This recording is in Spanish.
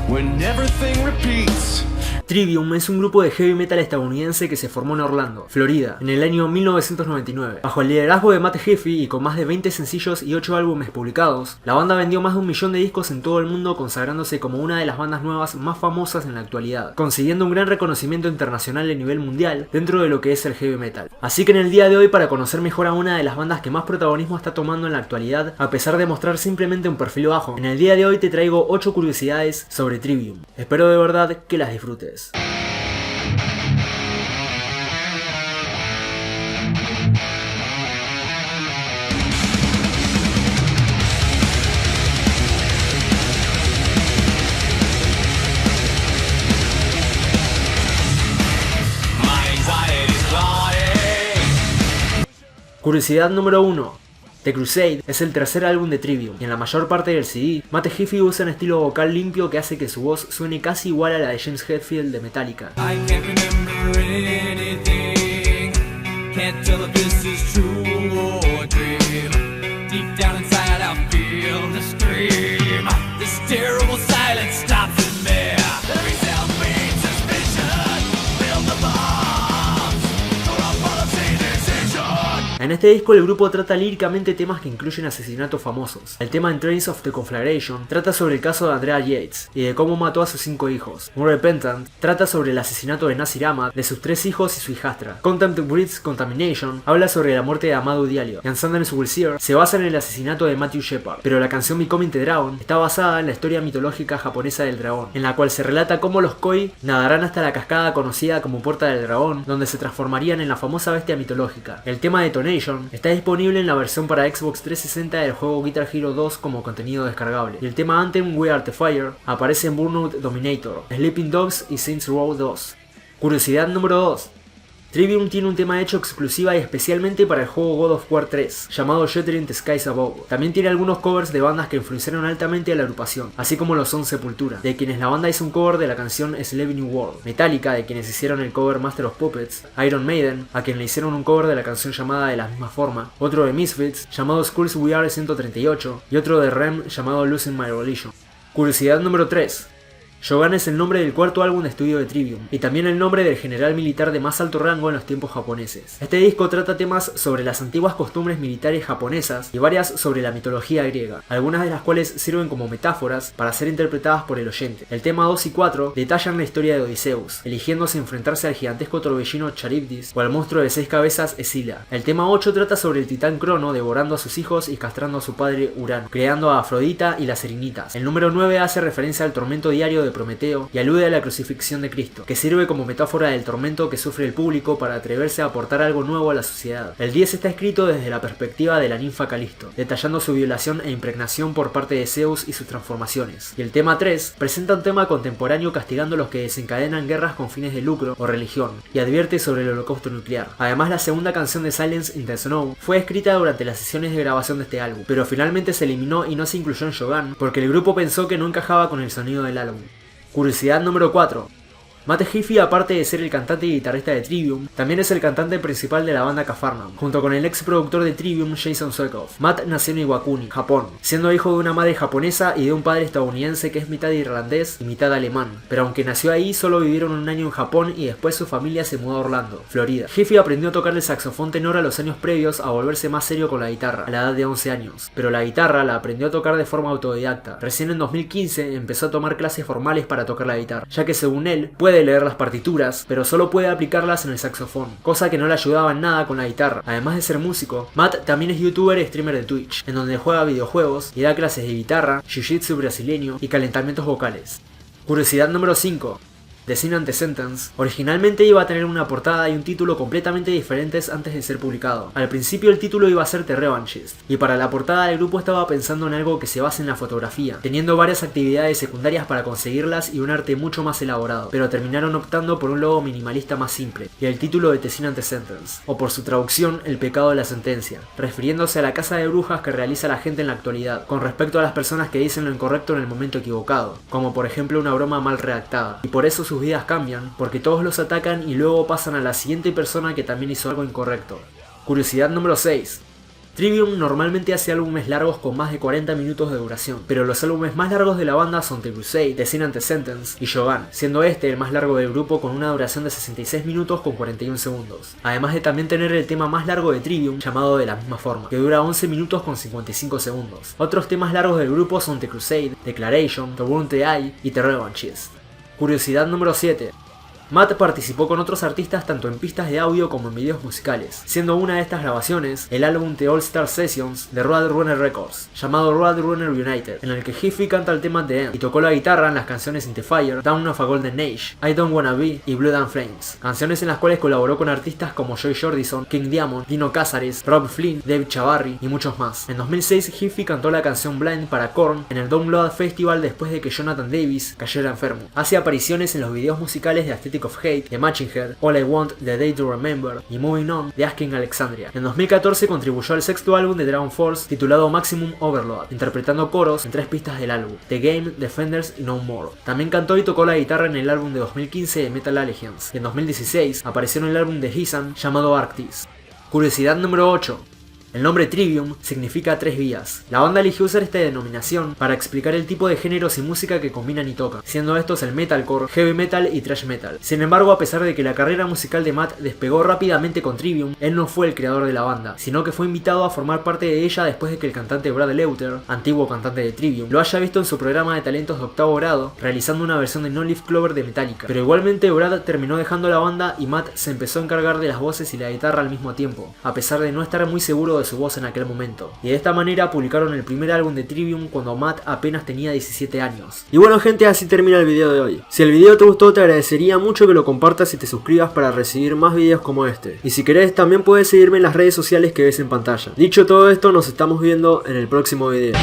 When everything repeats. Trivium es un grupo de heavy metal estadounidense que se formó en Orlando, Florida, en el año 1999. Bajo el liderazgo de Matt Heafy y con más de 20 sencillos y 8 álbumes publicados, la banda vendió más de 1 millón de discos en todo el mundo, consagrándose como una de las bandas nuevas más famosas en la actualidad, consiguiendo un gran reconocimiento internacional a nivel mundial dentro de lo que es el heavy metal. Así que en el día de hoy, para conocer mejor a una de las bandas que más protagonismo está tomando en la actualidad, a pesar de mostrar simplemente un perfil bajo, en el día de hoy te traigo 8 curiosidades sobre Trivium. Espero de verdad que las disfrutes. Curiosidad número 1. The Crusade es el tercer álbum de Trivium, y en la mayor parte del CD, Matt Heafy usa un estilo vocal limpio que hace que su voz suene casi igual a la de James Hetfield de Metallica. En este disco el grupo trata líricamente temas que incluyen asesinatos famosos. El tema en Trains of the Conflagration trata sobre el caso de Andrea Yates y de cómo mató a sus 5 hijos. Unrepentant trata sobre el asesinato de Nasir Ahmad, de sus 3 hijos y su hijastra. Contempt Breeds Contamination habla sobre la muerte de Amadou Diallo. Y Sundance Will Sear se basa en el asesinato de Matthew Shepard. Pero la canción Becoming the Dragon está basada en la historia mitológica japonesa del dragón, en la cual se relata cómo los Koi nadarán hasta la cascada conocida como Puerta del Dragón, donde se transformarían en la famosa bestia mitológica. El tema de está disponible en la versión para Xbox 360 del juego Guitar Hero 2 como contenido descargable, y el tema Anthem We Are the Fire aparece en Burnout Dominator, Sleeping Dogs y Saints Row 2. Curiosidad número 2. Trivium tiene un tema hecho exclusiva y especialmente para el juego God of War 3, llamado Sheltering the Skies Above. También tiene algunos covers de bandas que influenciaron altamente a la agrupación, así como lo son Sepultura, de quienes la banda hizo un cover de la canción Slave New World, Metallica, de quienes hicieron el cover Master of Puppets, Iron Maiden, a quien le hicieron un cover de la canción llamada de la misma forma, otro de Misfits, llamado Skulls We Are 138, y otro de Rem llamado Losing My Religion. Curiosidad número 3. Shogun es el nombre del cuarto álbum de estudio de Trivium, y también el nombre del general militar de más alto rango en los tiempos japoneses. Este disco trata temas sobre las antiguas costumbres militares japonesas y varias sobre la mitología griega, algunas de las cuales sirven como metáforas para ser interpretadas por el oyente. El tema 2 y 4 detallan la historia de Odiseus, eligiéndose enfrentarse al gigantesco torbellino Charybdis o al monstruo de 6 cabezas Escila. El tema 8 trata sobre el titán Crono devorando a sus hijos y castrando a su padre Urano, creando a Afrodita y las Serenitas. El número 9 hace referencia al tormento diario de Prometeo y alude a la crucifixión de Cristo, que sirve como metáfora del tormento que sufre el público para atreverse a aportar algo nuevo a la sociedad. El 10 está escrito desde la perspectiva de la ninfa Calisto, detallando su violación e impregnación por parte de Zeus y sus transformaciones. Y el tema 3 presenta un tema contemporáneo castigando a los que desencadenan guerras con fines de lucro o religión, y advierte sobre el holocausto nuclear. Además, la segunda canción de Silence in the Snow fue escrita durante las sesiones de grabación de este álbum, pero finalmente se eliminó y no se incluyó en Shogun porque el grupo pensó que no encajaba con el sonido del álbum. Curiosidad número 4. Matt Heafy, aparte de ser el cantante y guitarrista de Trivium, también es el cantante principal de la banda Capharnaüm, junto con el ex productor de Trivium, Jason Suecof. Matt nació en Iwakuni, Japón, siendo hijo de una madre japonesa y de un padre estadounidense que es mitad irlandés y mitad alemán, pero aunque nació ahí, solo vivieron un año en Japón y después su familia se mudó a Orlando, Florida. Heafy aprendió a tocar el saxofón tenor a los años previos a volverse más serio con la guitarra, a la edad de 11 años, pero la guitarra la aprendió a tocar de forma autodidacta. Recién en 2015 empezó a tomar clases formales para tocar la guitarra, ya que según él, puede leer las partituras, pero solo puede aplicarlas en el saxofón, cosa que no le ayudaba en nada con la guitarra. Además de ser músico, Matt también es youtuber y streamer de Twitch, en donde juega videojuegos y da clases de guitarra, jiu-jitsu brasileño y calentamientos vocales. Curiosidad número 5. The Sin and the Sentence, originalmente iba a tener una portada y un título completamente diferentes antes de ser publicado. Al principio el título iba a ser The Revanchist, y para la portada el grupo estaba pensando en algo que se base en la fotografía, teniendo varias actividades secundarias para conseguirlas y un arte mucho más elaborado, pero terminaron optando por un logo minimalista más simple, y el título de The Sin and the Sentence, o por su traducción, El pecado de la sentencia, refiriéndose a la casa de brujas que realiza la gente en la actualidad, con respecto a las personas que dicen lo incorrecto en el momento equivocado, como por ejemplo una broma mal redactada, y por eso sus vidas cambian, porque todos los atacan y luego pasan a la siguiente persona que también hizo algo incorrecto. Curiosidad número 6. Trivium normalmente hace álbumes largos con más de 40 minutos de duración, pero los álbumes más largos de la banda son The Crusade, The Sin and the Sentence y Shogun, siendo este el más largo del grupo con una duración de 66 minutos con 41 segundos. Además de también tener el tema más largo de Trivium, llamado de la misma forma, que dura 11 minutos con 55 segundos. Otros temas largos del grupo son The Crusade, Declaration, The Burn the Eye y The Revanchist. Curiosidad número 7. Matt participó con otros artistas tanto en pistas de audio como en videos musicales, siendo una de estas grabaciones el álbum The All Star Sessions de Roadrunner Records, llamado Roadrunner United, en el que Hiffy canta el tema The End y tocó la guitarra en las canciones Into Fire, Down of a Golden Age, I Don't Wanna Be y Blood and Flames, canciones en las cuales colaboró con artistas como Joy Jordison, King Diamond, Dino Cazares, Rob Flynn, Dave Chavarri y muchos más. En 2006 Hiffy cantó la canción Blind para Korn en el Download Festival después de que Jonathan Davis cayera enfermo. Hace apariciones en los videos musicales de Aesthetic of Hate, de Matching Head, All I Want, The Day to Remember y Moving On de Asking Alexandria. En 2014 contribuyó al sexto álbum de Dragon Force titulado Maximum Overload, interpretando coros en 3 pistas del álbum, The Game, Defenders y No More. También cantó y tocó la guitarra en el álbum de 2015 de Metal Allegiance, y en 2016 apareció en el álbum de Hisan llamado Arctis. Curiosidad número 8. El nombre Trivium significa 3 vías. La banda eligió usar esta denominación para explicar el tipo de géneros y música que combinan y tocan, siendo estos el metalcore, heavy metal y thrash metal. Sin embargo, a pesar de que la carrera musical de Matt despegó rápidamente con Trivium, él no fue el creador de la banda, sino que fue invitado a formar parte de ella después de que el cantante Brad Leuter, antiguo cantante de Trivium, lo haya visto en su programa de talentos de octavo grado, realizando una versión de No Leaf Clover de Metallica. Pero igualmente Brad terminó dejando la banda y Matt se empezó a encargar de las voces y la guitarra al mismo tiempo, a pesar de no estar muy seguro de su voz en aquel momento. Y de esta manera publicaron el primer álbum de Trivium cuando Matt apenas tenía 17 años. Y bueno gente, así termina el video de hoy. Si el video te gustó te agradecería mucho que lo compartas y te suscribas para recibir más videos como este. Y si querés también puedes seguirme en las redes sociales que ves en pantalla. Dicho todo esto, nos estamos viendo en el próximo video.